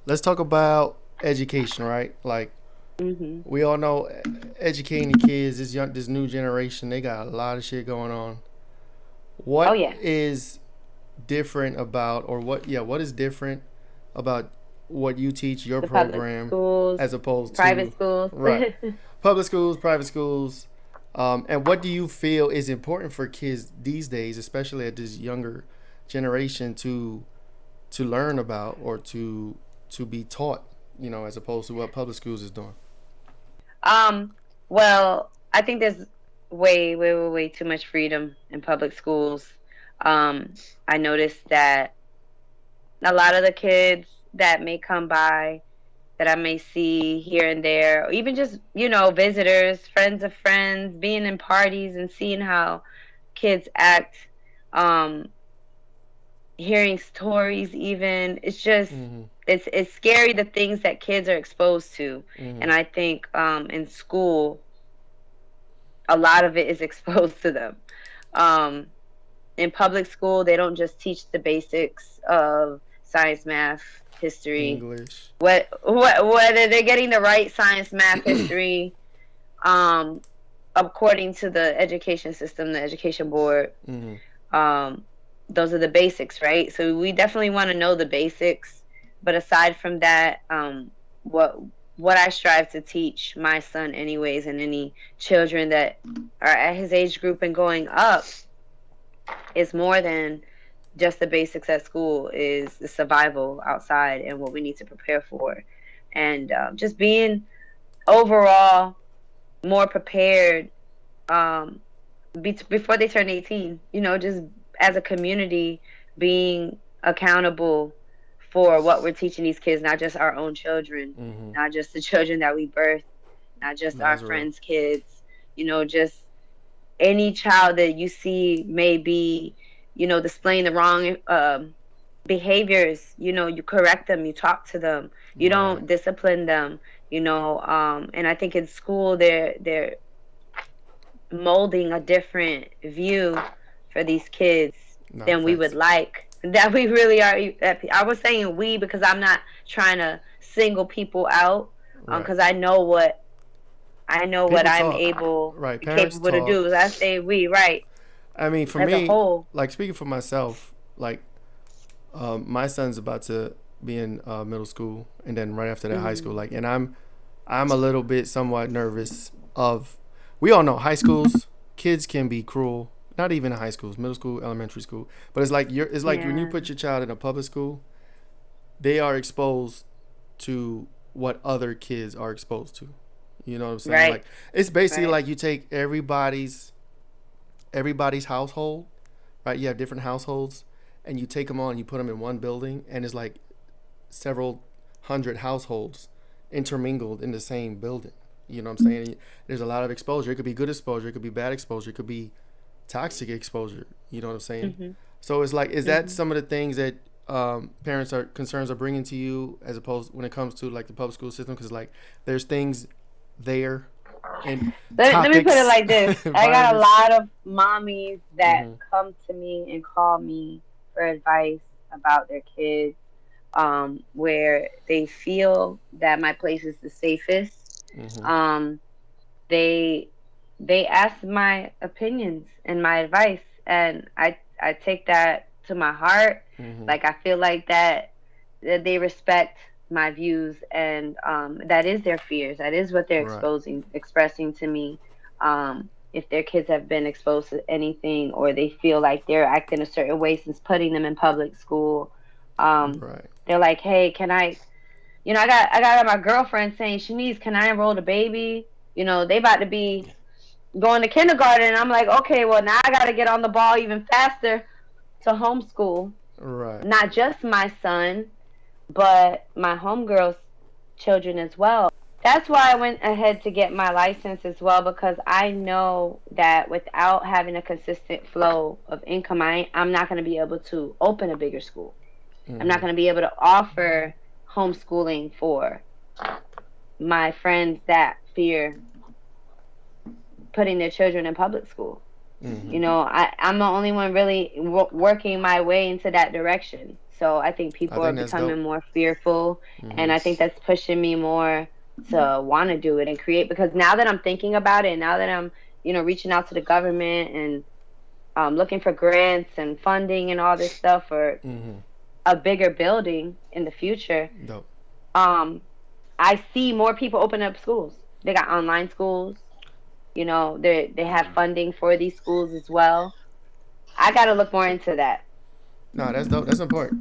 let's talk about education, right? Like Hmm. we all know, educating the kids, this new generation, they got a lot of shit going on. Oh What yeah, is different about, or what is different about what you teach your the public program schools, as opposed private to, schools. right, public schools, private schools, and what do you feel is important for kids these days, especially at this younger generation, to learn about or to be taught, as opposed to what public schools is doing. Um, well, I think there's way, way, way, way too much freedom in public schools. Um, I noticed that a lot of the kids that may come by that I may see here and there, or even just, visitors, friends of friends, being in parties and seeing how kids act, um, hearing stories even, it's just Mm-hmm. it's scary the things that kids are exposed to. Mm-hmm. And I think in school a lot of it is exposed to them. Um, in public school, they don't just teach the basics of science, math, history. English. Whether they're getting the right science, math, history, um, according to the education system, the education board. Mm-hmm. Um, those are the basics, right? So we definitely want to know the basics. But aside from that, what what I strive to teach my son, anyways, and any children that are at his age group and going up, is more than just the basics at school. Is the survival outside and what we need to prepare for, and just being overall more prepared, um, before they turn 18. Just as a community, being accountable for what we're teaching these kids, not just our own children, Mm-hmm. not just the children that we birth, not just our That's real. friends' kids, just any child that you see may be, displaying the wrong behaviors. You correct them, you talk to them, you Right. don't discipline them. And I think in school they're molding a different view for these kids No than we would facts. like. That we really are. I was saying we because I'm not trying to single people out, Right. because I know what People I'm talk. able Right. and Parents capable to talk. do. I say we, right, I mean, for as a me, whole. like speaking for myself, like my son's about to be in middle school, and then right after that, high school. Hmm. Like, and I'm a little bit somewhat nervous of. We all know high schools, kids can be cruel. Not even in high schools, middle school, elementary school. But it's like when you Yeah. put your child in a public school, they are exposed to what other kids are exposed to. You know what I'm saying? Right. Like it's basically Right. like you take everybody's household, right? You have different households, and you take them on and you put them in one building, and it's like several hundred households intermingled in the same building. You know what I'm saying? There's a lot of exposure. It could be good exposure. It could be bad exposure. It could be toxic exposure. You know what I'm saying? Hmm. So it's like, is that Hmm. some of the things that parents are concerns are bringing to you as opposed when it comes to like the public school system? Because like there's things there and Let me put it topics, like this. I got a environments. lot of mommies that Mm-hmm. come to me and call me for advice about their kids, where they feel that my place is the safest. Mm-hmm. Um, they they ask my opinions and my advice, and I take that to my heart. Mm-hmm. Like, I feel like that they respect my views, and that is their fears. That is what they're Right. expressing to me. If their kids have been exposed to anything, or they feel like they're acting a certain way since putting them in public school, Right. they're like, "Hey, can I?" I got my girlfriend saying, "Shanice, can I enroll the baby?" They about to be going to kindergarten, and I'm like, "Okay, well, now I got to get on the ball even faster to homeschool, Right. not just my son, but my homegirl's children as well." That's why I went ahead to get my license as well, because I know that without having a consistent flow of income, I'm not going to be able to open a bigger school. I'm Mm-hmm. not going to be able to offer homeschooling for my friends that fear putting their children in public school. Mm-hmm. I'm the only one really working my way into that direction. So I think I people are think that's becoming dope. more fearful, and Hmm. I think that's pushing me more to want to do it and create. Because now that I'm thinking about it, now that I'm, reaching out to the government and looking for grants and funding and all this stuff for Hmm. a bigger building in the future, Dope. um, I see more people open up schools. They got online schools. They have funding for these schools as well. I got to look more into that. No, that's dope. That's important.